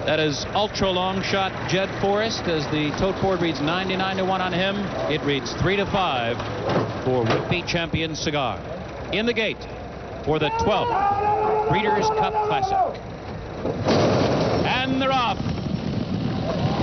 That is ultra long shot Jed Forrest, as the tote board reads 99-1 on him. It reads 3-5 for would-be champion Cigar. In the gate for the 12th Breeders' Cup Classic. And they're off.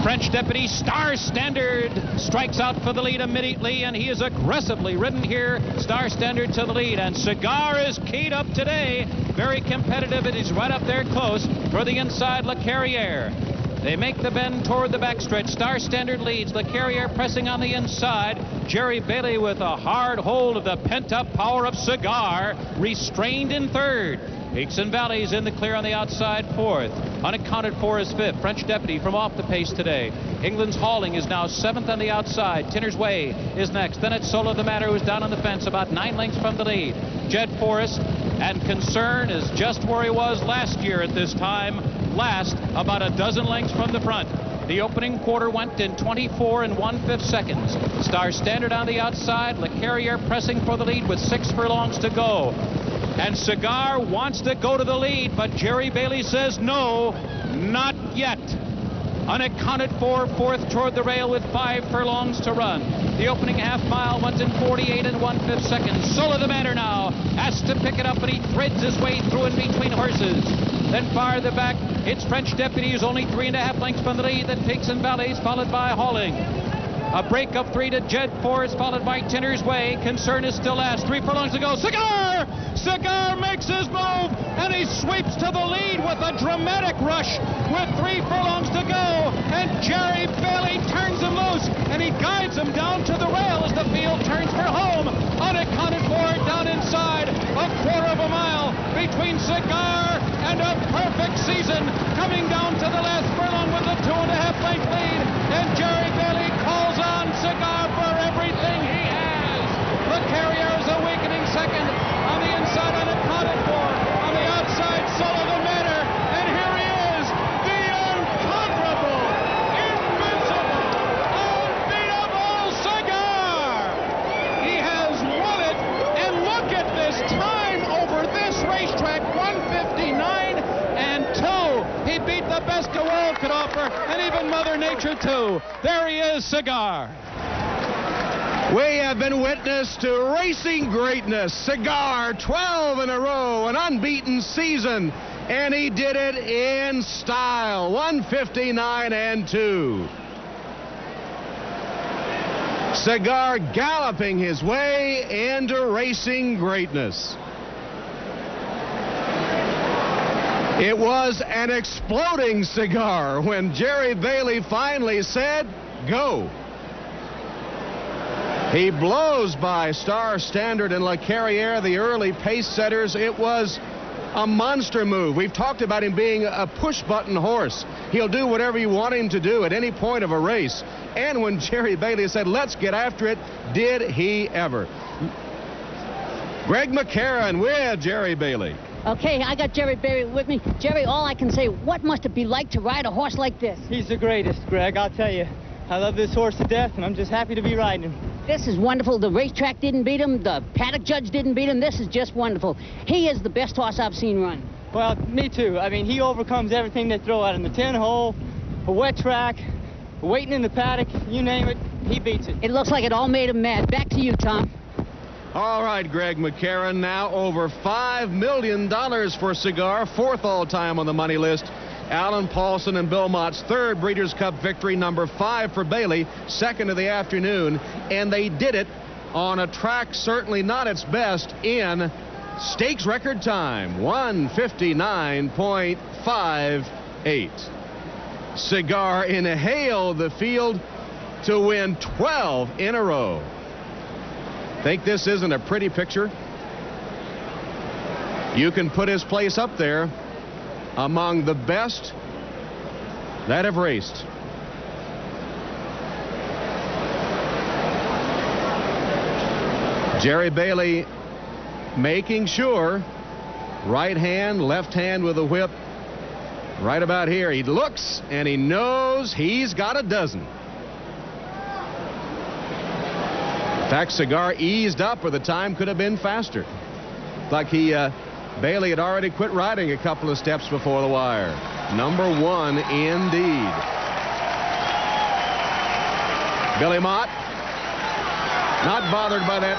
French Deputy Star Standard strikes out for the lead immediately, and he is aggressively ridden here. Star Standard to the lead, and Cigar is keyed up today. Very competitive. It is right up there close for the inside Le Carrière. They make the bend toward the backstretch. Star Standard leads. Le Carrière pressing on the inside. Jerry Bailey with a hard hold of the pent-up power of Cigar, restrained in third. Peaks and Valleys in the clear on the outside fourth. Unaccounted for is fifth. French Deputy from off the pace today. England's Hauling is now seventh on the outside. Tinner's Way is next. Then it's Solo the Matter, who's down on the fence about 9 lengths from the lead. Jed Forrest and Concern is just where he was last year at this time. Last, about a dozen lengths from the front. The opening quarter went in 24 1/5 seconds. Star Standard on the outside. Le Carrière pressing for the lead with 6 furlongs to go. And Cigar wants to go to the lead, but Jerry Bailey says no, not yet. Unaccounted for, fourth toward the rail with 5 furlongs to run. The opening half mile went in 48 1/5 seconds. Solo the Matter now has to pick it up, and he threads his way through in between horses. Then farther back, it's French Deputy, who's only 3.5 lengths from the lead. Then Peaks and Valleys, followed by Hauling. A break of 3 to Jed Forrest, followed by Tinner's Way. Concern is still last. 3 furlongs to go. Cigar! Cigar makes his move, and he sweeps to the lead with a dramatic rush with 3 furlongs to go. And Jerry Bailey turns him loose, and he guides him down to the rail as the field turns for home. Unaccounted for down inside, a 1/4 mile between Cigar and a perfect season, coming down to the last furlong with a 2.5 length lead. And Jerry Bailey calls on Cigar for everything he has. Le Carrière is a weakening second. On the inside, Unaccounted for. On the outside, Solo the Matter. And here he is, the unconquerable, invincible, unbeatable Cigar. He has won it, and look at this time over this racetrack, 1:59.2. He beat the best the world could offer, and even Mother Nature too. There he is, Cigar. We have been witness to racing greatness. Cigar, 12 in a row, an unbeaten season, and he did it in style. 1:59.2. Cigar galloping his way into racing greatness. It was an exploding Cigar when Jerry Bailey finally said, go. He blows by Star Standard and Le Carrière, the early pace setters. It was a monster move. We've talked about him being a push-button horse. He'll do whatever you want him to do at any point of a race. And when Jerry Bailey said, let's get after it, did he ever? Greg McCarran with Jerry Bailey. Okay, I got Jerry Bailey with me. Jerry, all I can say, what must it be like to ride a horse like this? He's the greatest, Greg, I'll tell you. I love this horse to death, and I'm just happy to be riding him. This is wonderful. The racetrack didn't beat him. The paddock judge didn't beat him. This is just wonderful. He is the best horse I've seen run. Well, me too. I mean, he overcomes everything they throw at him. The 10-hole, a wet track, waiting in the paddock, you name it, he beats it. It looks like it all made him mad. Back to you, Tom. All right, Greg McCarran, now over $5 million for Cigar, 4th all-time on the money list. Allen Paulson and Bill Mott's 3rd Breeders' Cup victory, number 5 for Bailey, 2nd of the afternoon, and they did it on a track certainly not its best in stakes record time, 1:59.58. Cigar inhaled the field to win 12 in a row. Think this isn't a pretty picture? You can put his place up there among the best that have raced. Jerry Bailey making sure, right hand, left hand with a whip, right about here. He looks and he knows he's got a dozen. In fact, Cigar eased up, or the time could have been faster. Like Bailey had already quit riding a couple of steps before the wire. number 1 indeed. Billy Mott, not bothered by that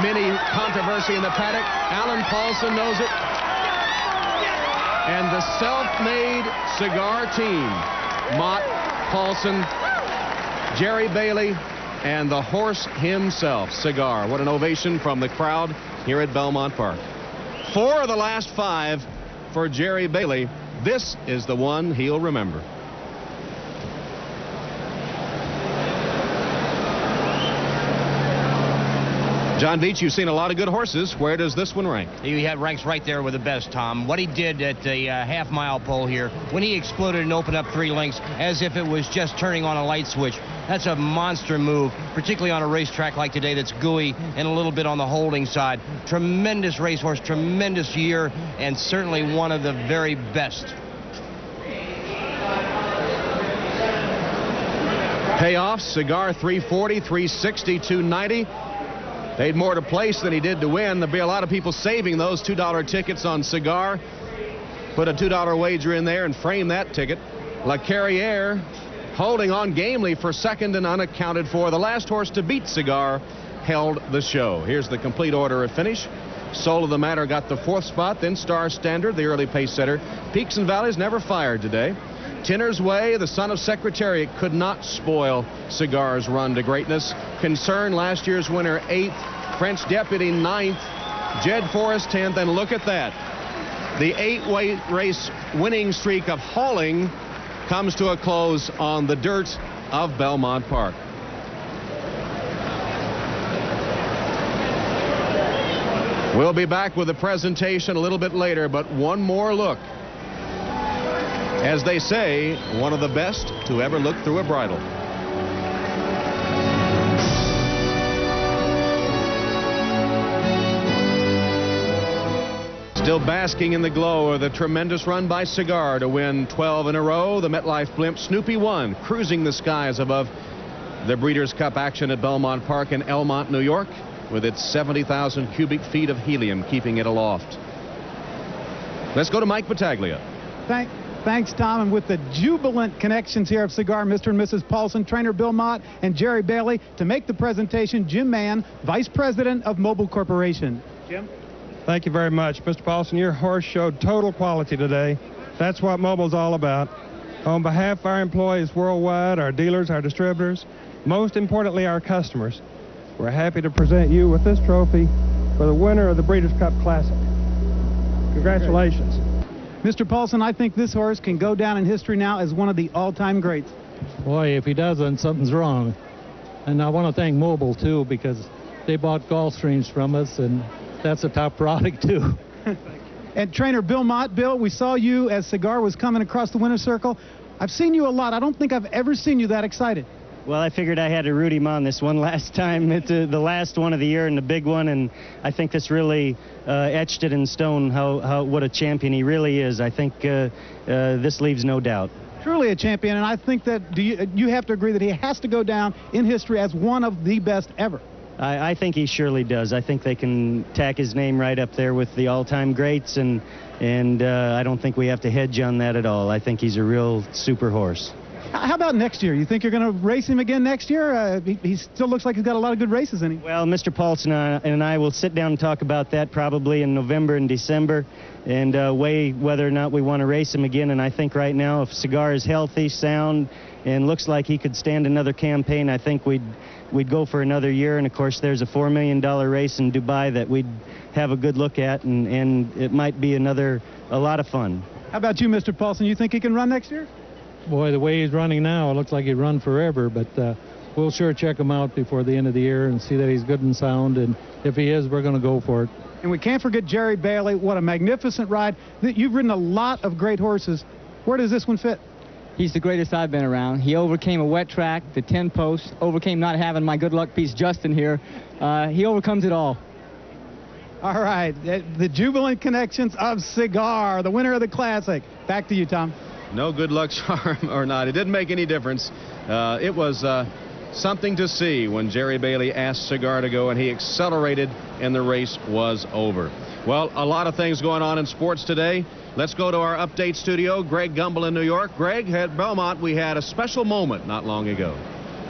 mini controversy in the paddock. Allen Paulson knows it. And the self-made Cigar team, Mott, Paulson, Jerry Bailey, and the horse himself, Cigar. What an ovation from the crowd here at Belmont Park. 4 of the last 5 for Jerry Bailey. This is the one he'll remember. John Veach, you've seen a lot of good horses. Where does this one rank? He ranks right there with the best, Tom. What he did at the half-mile pole here, when he exploded and opened up 3 lengths as if it was just turning on a light switch, that's a monster move, particularly on a racetrack like today that's gooey and a little bit on the holding side. Tremendous racehorse, tremendous year, and certainly one of the very best. Payoff, Cigar 340, 360, 290. Paid more to place than he did to win. There'll be a lot of people saving those $2 tickets on Cigar. Put a $2 wager in there and frame that ticket. La Carriere holding on gamely for second and unaccounted for. The last horse to beat Cigar held the show. Here's the complete order of finish. Soul of the Matter got the 4th spot, then Star Standard, the early pace setter. Peaks and Valleys never fired today. Tinner's Way, the son of Secretariat, could not spoil Cigar's run to greatness. Concern, last year's winner, 8th. French Deputy, 9th. Jed Forrest, 10th. And look at that. The 8-weight race winning streak of hauling comes to a close on the dirt of Belmont Park. We'll be back with the presentation a little bit later, but one more look. As they say, one of the best to ever look through a bridle. Still basking in the glow of the tremendous run by Cigar to win 12 in a row. The MetLife blimp Snoopy 1 cruising the skies above the Breeders' Cup action at Belmont Park in Elmont, New York, with its 70,000 cubic feet of helium keeping it aloft. Let's go to Mike Battaglia. Thanks, Tom. And with the jubilant connections here of Cigar, Mr. and Mrs. Paulson, trainer Bill Mott, and Jerry Bailey, to make the presentation, Jim Mann, Vice President of Mobile Corporation. Jim? Thank you very much. Mr. Paulson, your horse showed total quality today. That's what Mobile's all about. On behalf of our employees worldwide, our dealers, our distributors, most importantly, our customers, we're happy to present you with this trophy for the winner of the Breeders' Cup Classic. Congratulations. Mr. Paulson, I think this horse can go down in history now as one of the all-time greats. Boy, if he doesn't, something's wrong. And I want to thank Mobile, too, because they bought Gulfstreams from us, and that's a top product, too. And trainer Bill Mott, Bill, we saw you as Cigar was coming across the winner's circle. I've seen you a lot. I don't think I've ever seen you that excited. Well, I figured I had to root him on this one last time. It's the last one of the year and the big one, and I think this really etched it in stone what a champion he really is. I think this leaves no doubt. Truly a champion, and I think that you have to agree that he has to go down in history as one of the best ever. I think he surely does. I think they can tack his name right up there with the all-time greats, and I don't think we have to hedge on that at all. I think he's a real super horse. How about next year? You think you're going to race him again next year? He still looks like he's got a lot of good races in him. Well, Mr. Paulson and I will sit down and talk about that probably in November and December and weigh whether or not we want to race him again. And I think right now, if Cigar is healthy, sound, and looks like he could stand another campaign, I think we'd go for another year. And, of course, there's a $4 million race in Dubai that we'd have a good look at, and it might be a lot of fun. How about you, Mr. Paulson? You think he can run next year? Boy, the way he's running now, it looks like he'd run forever, but we'll sure check him out before the end of the year and see that he's good and sound, and if he is, we're going to go for it. And we can't forget Jerry Bailey. What a magnificent ride. You've ridden a lot of great horses. Where does this one fit? He's the greatest I've been around. He overcame a wet track, the 10 post, overcame not having my good luck piece Justin here. He overcomes it all. All right, the jubilant connections of Cigar, the winner of the Classic. Back to you, Tom. No good luck charm or not, it didn't make any difference. It was something to see when Jerry Bailey asked Cigar to go, and he accelerated, and the race was over. Well, a lot of things going on in sports today. Let's go to our update studio. Greg Gumbel in New York. Greg, at Belmont, we had a special moment not long ago.